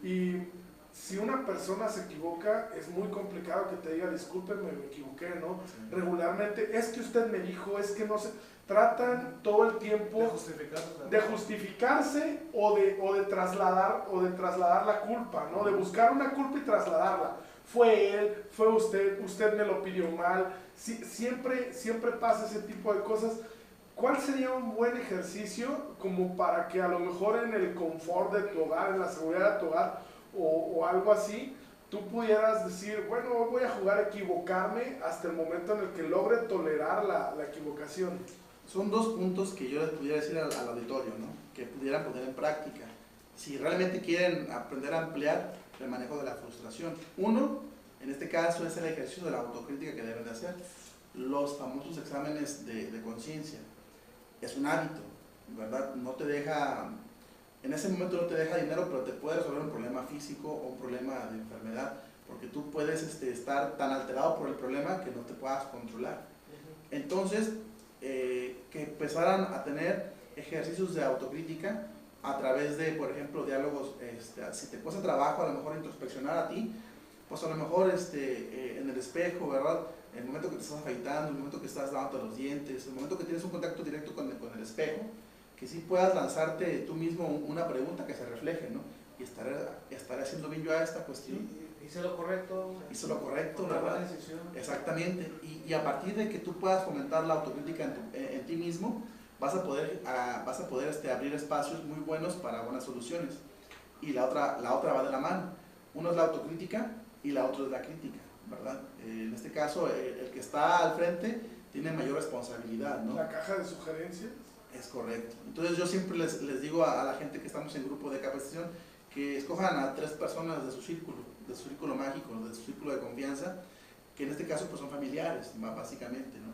Y si una persona se equivoca, es muy complicado que te diga, discúlpeme, me equivoqué, ¿no? Sí. Regularmente, es que usted me dijo, es que no sé. Tratan todo el tiempo de justificarse o de trasladar la culpa, ¿no? De buscar una culpa y trasladarla. Fue él, fue usted me lo pidió mal. Siempre pasa ese tipo de cosas. ¿Cuál sería un buen ejercicio como para que a lo mejor en el confort de tu hogar, en la seguridad de tu hogar o algo así, tú pudieras decir, bueno, voy a jugar a equivocarme hasta el momento en el que logre tolerar la equivocación? Son dos puntos que yo les pudiera decir al auditorio, ¿no? Que pudieran poner en práctica. Si realmente quieren aprender a ampliar el manejo de la frustración. Uno, en este caso, es el ejercicio de la autocrítica que deben de hacer. Los famosos exámenes de conciencia. Es un hábito, ¿verdad? No te deja, en ese momento no te deja dinero, pero te puede resolver un problema físico o un problema de enfermedad, porque tú puedes estar tan alterado por el problema que no te puedas controlar. Entonces, que empezaran a tener ejercicios de autocrítica a través de, por ejemplo, diálogos. Si te cuesta trabajo a lo mejor introspeccionar a ti, pues a lo mejor en el espejo, ¿verdad? En el momento que te estás afeitando, en el momento que estás lavando los dientes, en el momento que tienes un contacto directo con el espejo, que sí puedas lanzarte tú mismo una pregunta que se refleje, ¿no? Y estaré haciendo bien yo a esta cuestión. Hice lo correcto. Hice lo correcto, una ¿verdad? buena decisión. Exactamente. Y a partir de que tú puedas fomentar la autocrítica en ti mismo, vas a poder abrir espacios muy buenos para buenas soluciones. Y la otra va de la mano. Uno es la autocrítica y la otra es la crítica, ¿verdad? En este caso, el que está al frente tiene mayor responsabilidad, ¿no? La caja de sugerencias. Es correcto. Entonces yo siempre les digo a la gente que estamos en grupo de capacitación que escojan a 3 personas de su círculo mágico, de su círculo de confianza, que en este caso pues son familiares, básicamente, ¿no?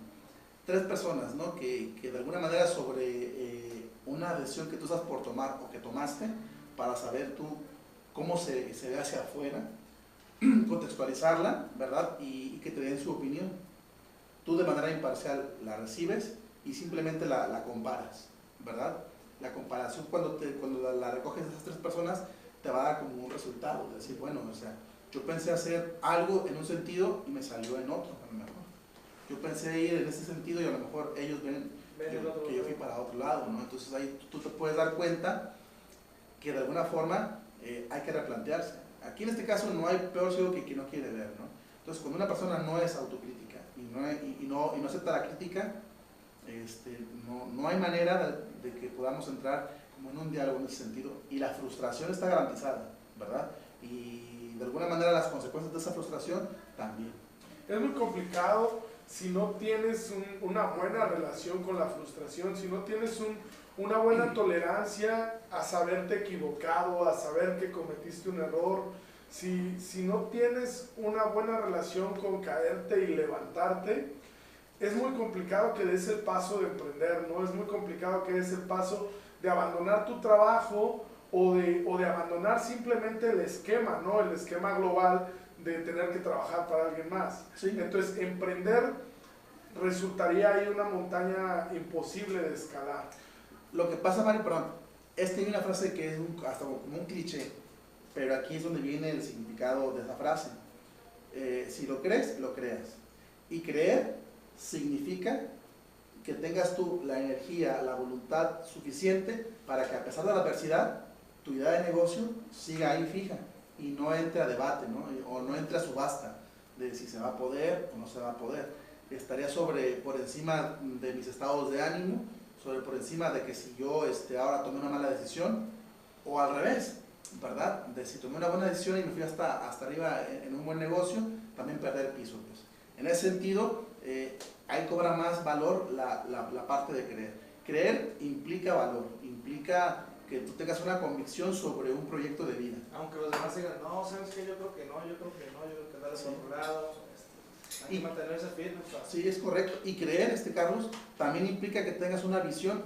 3 personas, ¿no? Que de alguna manera sobre una decisión que tú estás por tomar o que tomaste, para saber tú cómo se ve hacia afuera, contextualizarla, ¿verdad? Y que te den su opinión. Tú de manera imparcial la recibes y simplemente la comparas, ¿verdad? La comparación cuando la recoges de esas 3 personas te va a dar como un resultado, de decir, bueno, o sea, yo pensé hacer algo en un sentido y me salió en otro, a lo mejor. Yo pensé ir en ese sentido y a lo mejor ellos ven que yo fui para otro lado, ¿no? Entonces ahí tú te puedes dar cuenta que de alguna forma hay que replantearse. Aquí en este caso no hay peor ciego que quien no quiere ver, ¿no? Entonces cuando una persona no es autocrítica y no acepta la crítica, no hay manera de que podamos entrar como en un diálogo en ese sentido, y la frustración está garantizada, ¿verdad? Y de alguna manera las consecuencias de esa frustración también. Es muy complicado si no tienes una buena relación con la frustración, si no tienes una buena tolerancia a saberte equivocado, a saber que cometiste un error, si no tienes una buena relación con caerte y levantarte, es muy complicado que des el paso de emprender, ¿no? Es muy complicado que des el paso de abandonar tu trabajo o de abandonar simplemente el esquema, ¿no? El esquema global de tener que trabajar para alguien más. Sí. Entonces, emprender resultaría ahí una montaña imposible de escalar. Lo que pasa, Mario, perdón, hay una frase que es hasta como un cliché, pero aquí es donde viene el significado de esa frase. Si lo crees, lo creas. Y creer significa que tengas tú la energía, la voluntad suficiente para que a pesar de la adversidad, tu idea de negocio siga ahí fija y no entre a debate, ¿no? O no entre a subasta de si se va a poder o no se va a poder. Estaría por encima de mis estados de ánimo, por encima de que si yo ahora tomé una mala decisión, o al revés, ¿verdad? De si tomé una buena decisión y me fui hasta arriba en un buen negocio, también perder piso, pues. En ese sentido, ahí cobra más valor la parte de creer. Creer implica valor, implica que tú tengas una convicción sobre un proyecto de vida. Aunque los demás digan, no, ¿sabes qué? Yo creo que no, yo creo que darle por otro lado. Hay que mantenerse firme. Sí, es correcto. Y creer, Carlos, también implica que tengas una visión,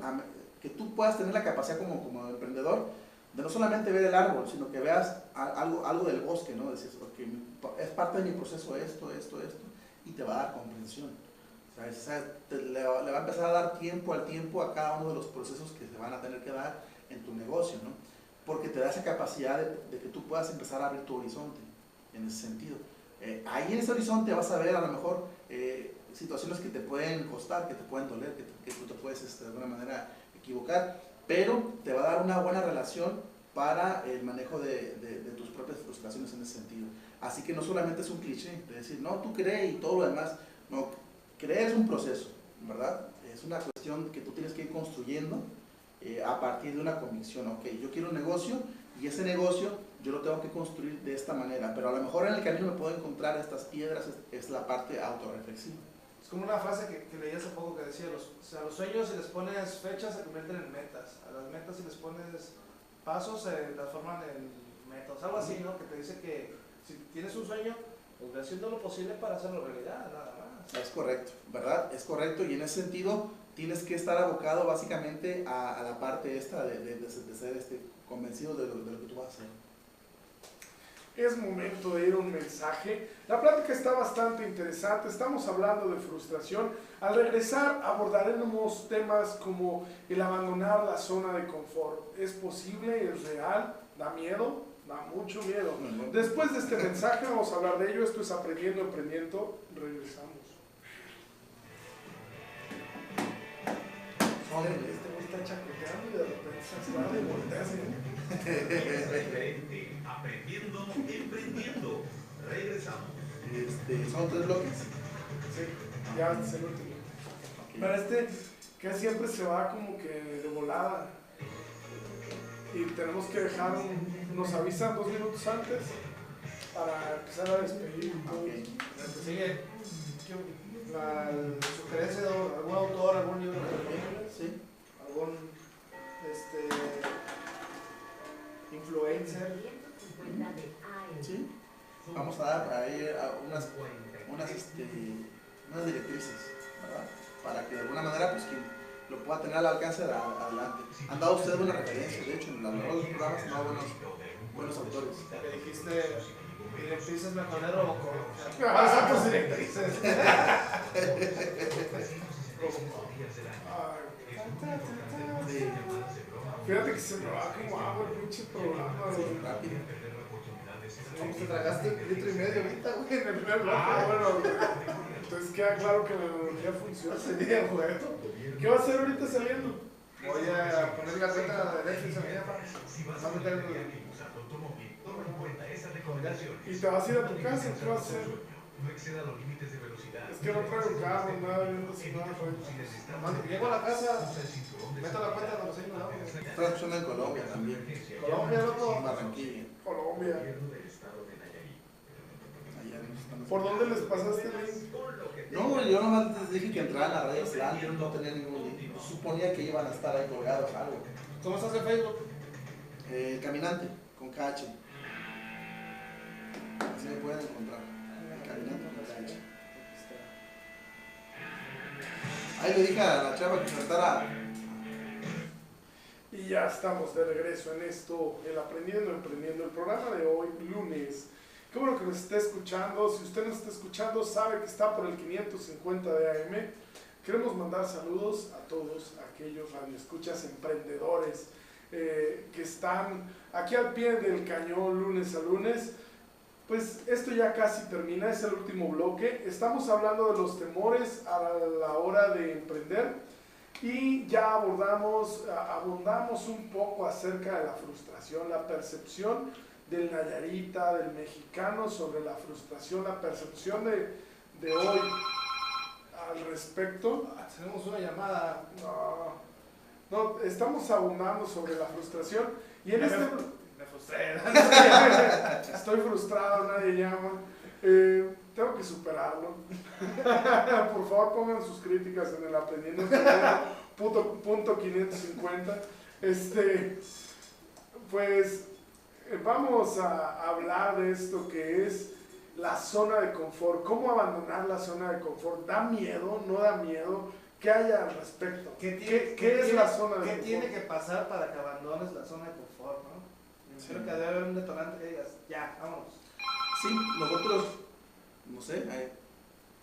que tú puedas tener la capacidad como emprendedor de no solamente ver el árbol, sino que veas algo del bosque, ¿no? Decir, okay, es parte de mi proceso esto, y te va a dar comprensión. O sea, le va a empezar a dar tiempo al tiempo a cada uno de los procesos que se van a tener que dar en tu negocio, ¿no? Porque te da esa capacidad de que tú puedas empezar a abrir tu horizonte en ese sentido. Ahí en ese horizonte vas a ver a lo mejor situaciones que te pueden costar, que te pueden doler, que tú te puedes de alguna manera equivocar, pero te va a dar una buena relación para el manejo de tus propias frustraciones en ese sentido. Así que no solamente es un cliché de decir, no, tú crees y todo lo demás. No, creer es un proceso, ¿verdad? Es una cuestión que tú tienes que ir construyendo a partir de una convicción. Ok, yo quiero un negocio y ese negocio yo lo tengo que construir de esta manera, pero a lo mejor en el camino me puedo encontrar estas piedras, es la parte autorreflexiva. Es como una frase que leí hace poco que decía, a los sueños si les pones fechas se convierten en metas, a las metas si les pones pasos se transforman en métodos, algo así, ¿no? Que te dice que si tienes un sueño, pues ve haciendo lo posible para hacerlo realidad, nada más. Es correcto, ¿verdad? Es correcto, y en ese sentido tienes que estar abocado básicamente a la parte esta de ser convencido de lo que tú vas a hacer. Es momento de ir a un mensaje. La plática está bastante interesante, estamos hablando de frustración. Al regresar abordaremos temas como el abandonar la zona de confort. ¿Es posible? ¿Es real? ¿Da miedo? Da mucho miedo. Después de este mensaje vamos a hablar de ello. Esto es Aprendiendo, Emprendiendo. Regresamos. Este güey está chacoteando y de repente se va de voltearse. Aprendiendo, Emprendiendo. Regresamos. ¿Son 3 bloques? Sí, ya es el último. Pero que siempre se va como que de volada. Y tenemos que dejar nos avisan 2 minutos antes para empezar a despedir. Okay. Sigue la sugerencia de algún autor, algún libro que recomiendes. Sí. algún influencer. Sí. Vamos a dar ahí unas directrices, ¿verdad? Para que de alguna manera, pues, quien lo pueda tener al alcance adelante. Han dado ustedes buenas referencias, de hecho, en los programas han dado buenos autores. Que dijiste directrices mejorero o ¿cuáles son tus directrices? Fíjate que se me va como agua el pinche programa, güey. Rápido. Como te tragaste 1,5 litros ahorita, güey, en el primer bloque. Bueno, entonces queda claro que la analogía funciona. Sería juego. ¿Qué va a hacer ahorita saliendo? Voy a poner la cuenta de Netflix a mi jefa. Va a meter ¿Y te vas a ir a tu casa? ¿Qué vas a hacer? No exceda los límites de velocidad. Es que no traigo carro, nada, viendo si nada, güey. Llego a la casa, meto la cuenta de los 6 minutos. Está escuchando en Colombia también. Colombia, loco. En Barranquilla. Colombia. Allá nos están ¿Por dónde les pasaste el link? No, yo nomás les dije que entraran a Radio Island, yo no tenía ningún link. Suponía que iban a estar ahí colgados algo. ¿Cómo estás en Facebook? Caminante, con KH. Así me pueden encontrar. Caminante con KH. Ahí le dije a la chava que tratara. Y ya estamos de regreso en esto, el Emprendiendo, el programa de hoy, lunes. Qué bueno que nos esté escuchando. Si usted nos está escuchando, sabe que está por el 550 de AM. Queremos mandar saludos a todos aquellos radioescuchas emprendedores que están aquí al pie del cañón lunes a lunes. Pues esto ya casi termina, es el último bloque. Estamos hablando de los temores a la hora de emprender y ya abondamos un poco acerca de la frustración, la percepción del Nayarita, del mexicano sobre la frustración, la percepción de hoy al respecto. Tenemos una llamada. No, estamos abundando sobre la frustración y en este... Me frustré. Estoy frustrado, nadie llama. Tengo que superarlo. Por favor, pongan sus críticas en el Aprendiendo punto 550. Pues vamos a hablar de esto que es la zona de confort. ¿Cómo abandonar la zona de confort? ¿Da miedo? ¿No da miedo? ¿Qué hay al respecto? ¿Qué es la zona de confort? ¿Qué tiene que pasar para que abandones la zona de confort, no? Sí. Creo que debe haber un detonante que digas, ya, vámonos. Sí, nosotros, no sé,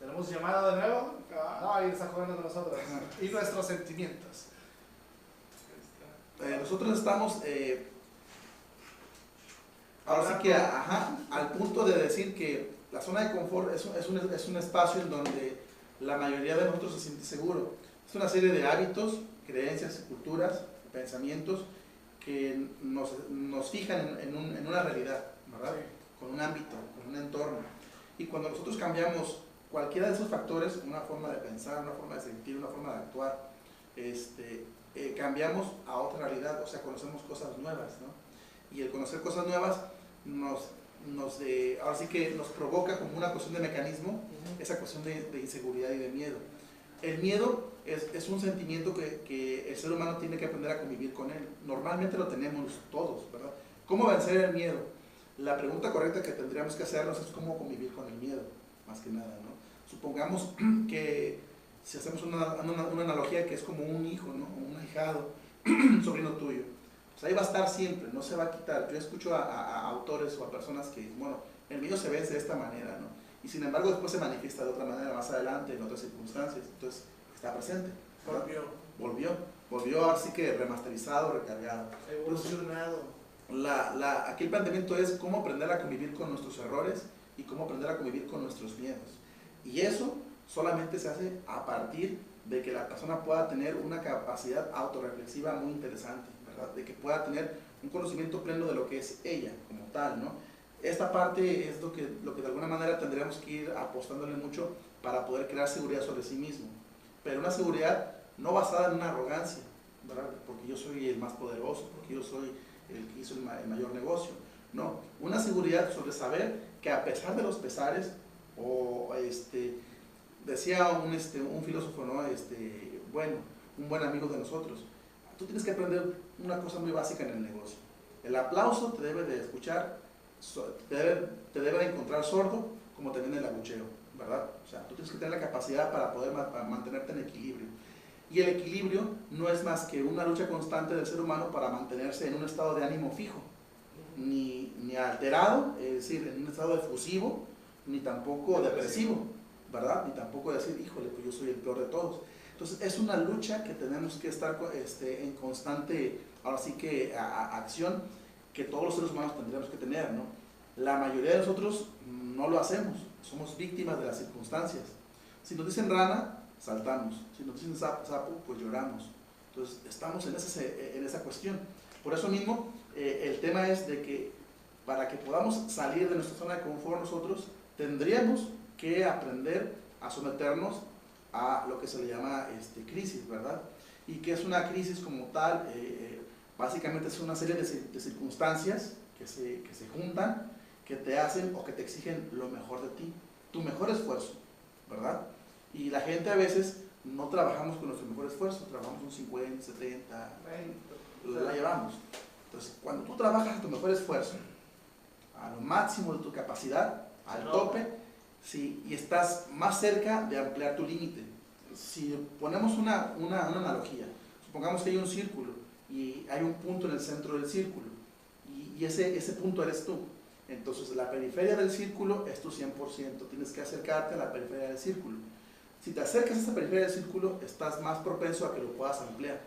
¿Tenemos llamada de nuevo? Ah. No, ahí está jugando con nosotros. Y nuestros sentimientos. nosotros estamos, ahora sí que, al punto de decir que la zona de confort es un espacio en donde la mayoría de nosotros se siente seguro. Es una serie de hábitos, creencias, culturas, pensamientos que nos fijan en una realidad, ¿verdad? Con un ámbito, con un entorno. Y cuando nosotros cambiamos cualquiera de esos factores, una forma de pensar, una forma de sentir, una forma de actuar, cambiamos a otra realidad, o sea, conocemos cosas nuevas, ¿no? Y el conocer cosas nuevas ahora sí que nos provoca como una cuestión de mecanismo, esa cuestión de inseguridad y de miedo. El miedo es un sentimiento que el ser humano tiene que aprender a convivir con él. Normalmente lo tenemos todos, ¿verdad? ¿Cómo vencer el miedo? La pregunta correcta que tendríamos que hacernos es cómo convivir con el miedo, más que nada, ¿no? Supongamos que si hacemos una analogía que es como un hijo, ¿no? Un ahijado, un sobrino tuyo. Pues ahí va a estar siempre, no se va a quitar. Yo escucho a autores o a personas que dicen, bueno, el mío se vence de esta manera, ¿no? Y sin embargo después se manifiesta de otra manera más adelante, en otras circunstancias. Entonces, está presente. Volvió así que remasterizado, recargado. Evolucionado. Aquí el planteamiento es cómo aprender a convivir con nuestros errores y cómo aprender a convivir con nuestros miedos. Y eso solamente se hace a partir de que la persona pueda tener una capacidad autorreflexiva muy interesante, ¿verdad? De que pueda tener un conocimiento pleno de lo que es ella como tal, ¿no? Esta parte es lo que de alguna manera tendríamos que ir apostándole mucho para poder crear seguridad sobre sí mismo. Pero una seguridad no basada en una arrogancia, ¿verdad? Porque yo soy el más poderoso, porque yo soy el que hizo el mayor negocio. No, una seguridad sobre saber que a pesar de los pesares, decía un filósofo, ¿no? Un buen amigo de nosotros, tú tienes que aprender una cosa muy básica en el negocio. El aplauso te debe de escuchar, te debe de encontrar sordo, como te viene el abucheo, ¿verdad? O sea, tú tienes que tener la capacidad para poder mantenerte en equilibrio. Y el equilibrio no es más que una lucha constante del ser humano para mantenerse en un estado de ánimo fijo, ni alterado, es decir, en un estado efusivo, ni tampoco depresivo, ¿verdad? Ni tampoco decir, híjole, pues yo soy el peor de todos. Entonces es una lucha que tenemos que estar en constante, ahora sí que acción, que todos los seres humanos tendríamos que tener, ¿no? La mayoría de nosotros no lo hacemos, somos víctimas de las circunstancias. Si nos dicen rana, saltamos. Si nos dicen sapo, pues lloramos. Entonces estamos en esa cuestión. Por eso mismo, el tema es de que para que podamos salir de nuestra zona de confort nosotros, tendríamos que aprender a someternos a lo que se le llama crisis, ¿verdad? Y que es una crisis como tal, básicamente es una serie de circunstancias que se juntan, que te hacen o que te exigen lo mejor de ti, tu mejor esfuerzo, ¿verdad? Y la gente a veces no trabajamos con nuestro mejor esfuerzo, trabajamos un 50, 70, 20, la llevamos. Entonces, cuando tú trabajas a tu mejor esfuerzo, a lo máximo de tu capacidad, al tope, sí, y estás más cerca de ampliar tu límite. Si ponemos una analogía, supongamos que hay un círculo y hay un punto en el centro del círculo y ese punto eres tú. Entonces la periferia del círculo es tu 100%, tienes que acercarte a la periferia del círculo. Si te acercas a esa periferia del círculo, estás más propenso a que lo puedas ampliar.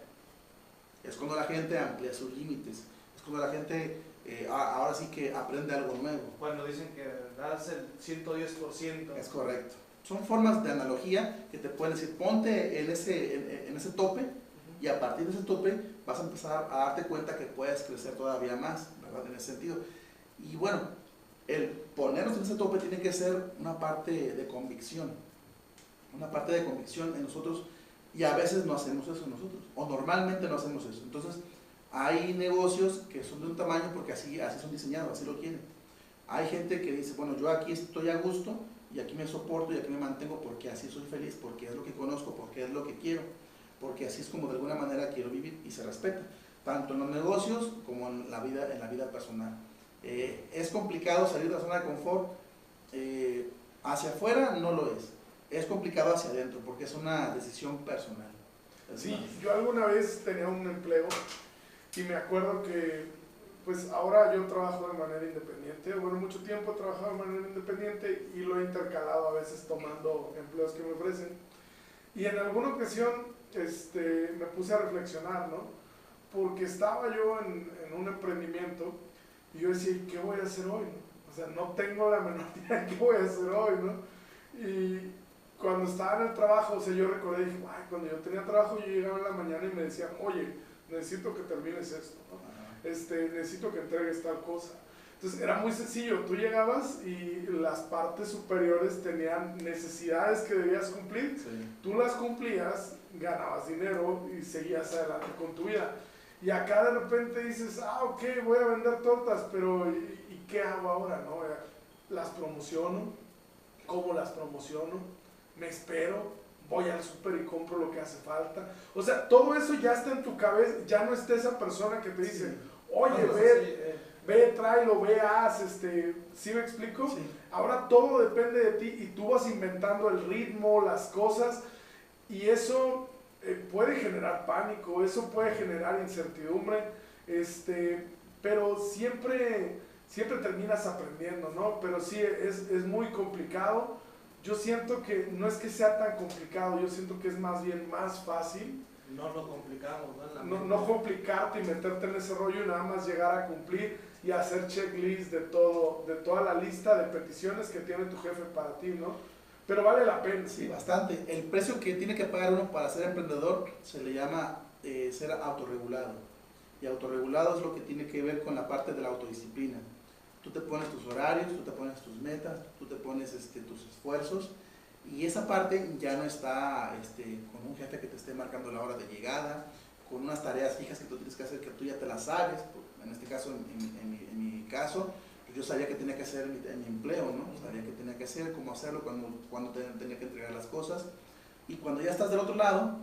Es cuando la gente amplía sus límites, es cuando la gente ahora sí que aprende algo nuevo. Cuando dicen que das el 110%. Es correcto. Son formas de analogía que te pueden decir, ponte en ese tope y a partir de ese tope vas a empezar a darte cuenta que puedes crecer todavía más, ¿verdad? En ese sentido. Y bueno, el ponernos en ese tope tiene que ser una parte de convicción. Una parte de convicción en nosotros y a veces no hacemos eso nosotros, o normalmente no hacemos eso. Entonces, hay negocios que son de un tamaño porque así son diseñados, así lo quieren. Hay gente que dice, bueno, yo aquí estoy a gusto y aquí me soporto y aquí me mantengo porque así soy feliz, porque es lo que conozco, porque es lo que quiero, porque así es como de alguna manera quiero vivir y se respeta, tanto en los negocios como en la vida personal. Es complicado salir de la zona de confort, hacia afuera no lo es complicado hacia adentro porque es una decisión personal. Sí, yo alguna vez tenía un empleo y me acuerdo que pues ahora yo trabajo de manera independiente, bueno, mucho tiempo he trabajado de manera independiente y lo he intercalado a veces tomando empleos que me ofrecen. Y en alguna ocasión me puse a reflexionar, ¿no? Porque estaba yo en un emprendimiento y yo decía, ¿qué voy a hacer hoy? ¿No? O sea, no tengo la menor idea de qué voy a hacer hoy, ¿no? Y cuando estaba en el trabajo, o sea, yo recordé y dije, ay, cuando yo tenía trabajo, yo llegaba en la mañana y me decían, oye, necesito que termines esto, ¿no? Necesito que entregues tal cosa. Entonces era muy sencillo, tú llegabas y las partes superiores tenían necesidades que debías cumplir, sí. Tú las cumplías, ganabas dinero y seguías adelante con tu vida. Y acá de repente dices, ok, voy a vender tortas, pero ¿y qué hago ahora? ¿No? ¿Las promociono? ¿Cómo las promociono? ¿Me espero? Voy al súper y compro lo que hace falta. O sea, todo eso ya está en tu cabeza, ya no está esa persona que te dice, sí. Oye, ve, tráelo, ve, haz, ¿sí me explico? Sí. Ahora todo depende de ti y tú vas inventando el ritmo, las cosas, y eso puede generar pánico, eso puede generar incertidumbre, pero siempre terminas aprendiendo, ¿no? Pero sí, es muy complicado. Yo siento que no es que sea tan complicado, yo siento que es más bien más fácil. No lo complicamos, ¿no? No complicarte y meterte en ese rollo y nada más llegar a cumplir y hacer checklist de toda la lista de peticiones que tiene tu jefe para ti, ¿no? Pero vale la pena. Sí, bastante. El precio que tiene que pagar uno para ser emprendedor se le llama ser autorregulado. Y autorregulado es lo que tiene que ver con la parte de la autodisciplina. Tú te pones tus horarios, tú te pones tus metas, tú te pones tus esfuerzos y esa parte ya no está con un jefe que te esté marcando la hora de llegada, con unas tareas fijas que tú tienes que hacer que tú ya te las sabes. En este caso, en mi caso, yo sabía que tenía que hacer en mi empleo, ¿no? Sabía que tenía que hacer, cómo hacerlo, cuando tenía que entregar las cosas. Y cuando ya estás del otro lado,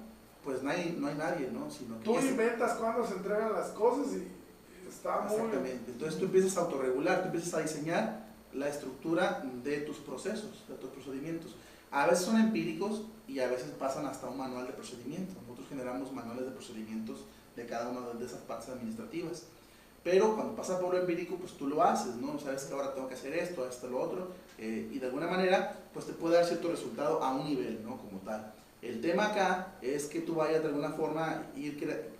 pues no hay nadie, ¿no? Sino que Tú inventas cuando se entregan las cosas y está muy... Exactamente. Entonces tú empiezas a autorregular, tú empiezas a diseñar la estructura de tus procesos, de tus procedimientos. A veces son empíricos y a veces pasan hasta un manual de procedimientos. Nosotros generamos manuales de procedimientos de cada una de esas partes administrativas. Pero cuando pasa por lo empírico, pues tú lo haces, ¿no? Sabes que ahora tengo que hacer esto, lo otro, y de alguna manera, pues te puede dar cierto resultado a un nivel, ¿no? Como tal. El tema acá es que tú vayas de alguna forma ir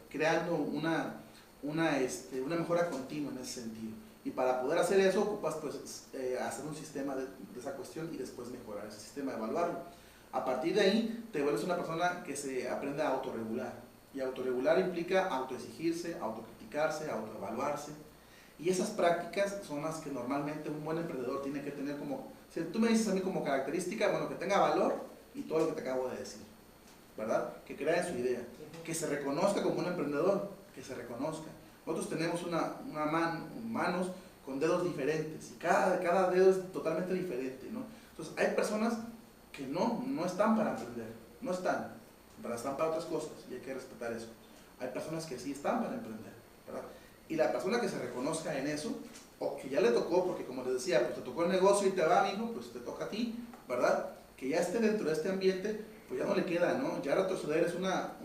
creando una mejora continua en ese sentido. Y para poder hacer eso, ocupas pues hacer un sistema de esa cuestión y después mejorar ese sistema, evaluarlo. A partir de ahí, te vuelves una persona que se aprende a autorregular. Y autorregular implica autoexigirse, autocriticarse, autoevaluarse. Y esas prácticas son las que normalmente un buen emprendedor tiene que tener como, si tú me dices a mí como característica, bueno, que tenga valor y todo lo que te acabo de decir, ¿verdad? Que crea en su idea, que se reconozca como un emprendedor, que se reconozca. Nosotros tenemos manos con dedos diferentes y cada dedo es totalmente diferente, ¿no? Entonces hay personas que no están para emprender, no están, ¿verdad? Están para otras cosas y hay que respetar eso. Hay personas que sí están para emprender, ¿verdad? Y la persona que se reconozca en eso, o que ya le tocó, porque como les decía, pues te tocó el negocio y te va, amigo, pues te toca a ti, ¿verdad? Que ya esté dentro de este ambiente, pues ya no le queda, ¿no? Ya retroceder es una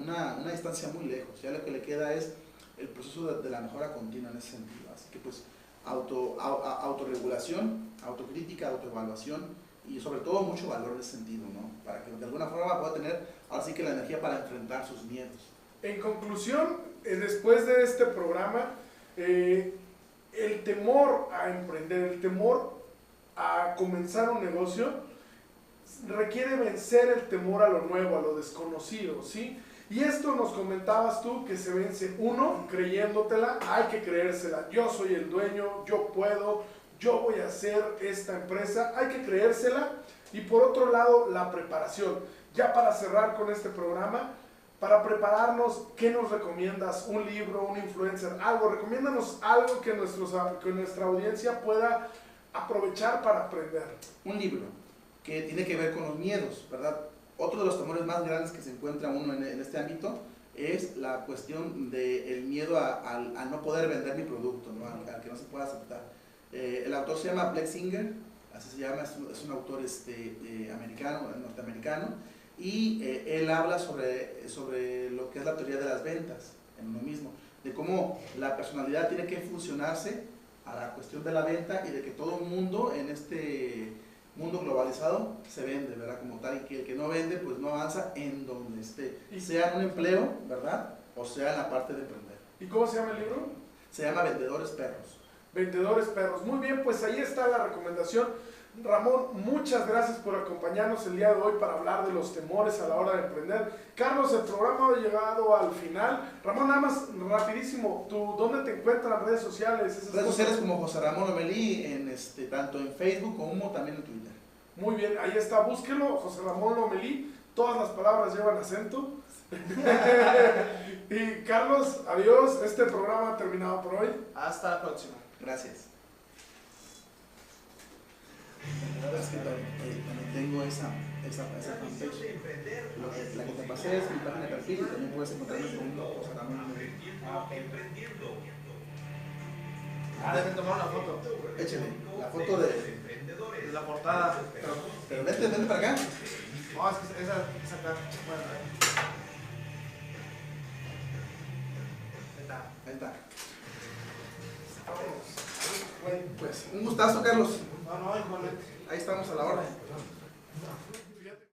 distancia muy lejos, ya lo que le queda es el proceso de la mejora continua en ese sentido. Así que pues autorregulación, autocrítica, autoevaluación y sobre todo mucho valor en ese sentido, ¿no? Para que de alguna forma pueda tener ahora sí que la energía para enfrentar sus miedos. En conclusión, después de este programa, el temor a emprender, el temor a comenzar un negocio, requiere vencer el temor a lo nuevo, a lo desconocido, ¿sí? Y esto nos comentabas tú, que se vence uno creyéndotela, hay que creérsela, yo soy el dueño, yo puedo, yo voy a hacer esta empresa, hay que creérsela. Y por otro lado, la preparación. Ya para cerrar con este programa, para prepararnos, ¿qué nos recomiendas? ¿Un libro, un influencer, algo? Recomiéndanos algo que nuestra audiencia pueda aprovechar para aprender. Un libro que tiene que ver con los miedos, ¿verdad? Otro de los temores más grandes que se encuentra uno en este ámbito es la cuestión del miedo a no poder vender mi producto, ¿no? Al que no se pueda aceptar. El autor se llama Blake Singer, así se llama, es un autor norteamericano, y él habla sobre lo que es la teoría de las ventas en uno mismo, de cómo la personalidad tiene que fusionarse a la cuestión de la venta y de que todo el mundo en este mundo globalizado se vende, ¿verdad? Como tal, y que el que no vende pues no avanza en donde esté, sea en un empleo, ¿verdad? O sea en la parte de emprender. ¿Y cómo se llama el libro? Se llama Vendedores Perros. Vendedores Perros. Muy bien, pues ahí está la recomendación. Ramón, muchas gracias por acompañarnos el día de hoy para hablar de los temores a la hora de emprender. Carlos, el programa ha llegado al final. Ramón, nada más rapidísimo, ¿dónde te encuentran las redes sociales? Redes sociales como José Ramón Lomelí, tanto en Facebook como también en Twitter. Muy bien, ahí está, búsquelo, José Ramón Lomelí. Todas las palabras llevan acento. Y Carlos, adiós. Este programa ha terminado por hoy. Hasta la próxima. Gracias. La verdad es que también tengo esa fanpage. La que te pasé es mi página de perfil y también puedes encontrarme con José Ramón Lomelí. Déjenme tomar una foto. Échale, la foto de La portada. Pero vente para acá. No, es que esa acá. Bueno, Ahí está. Pues un gustazo, Carlos. no, igualmente. Ahí estamos a la hora.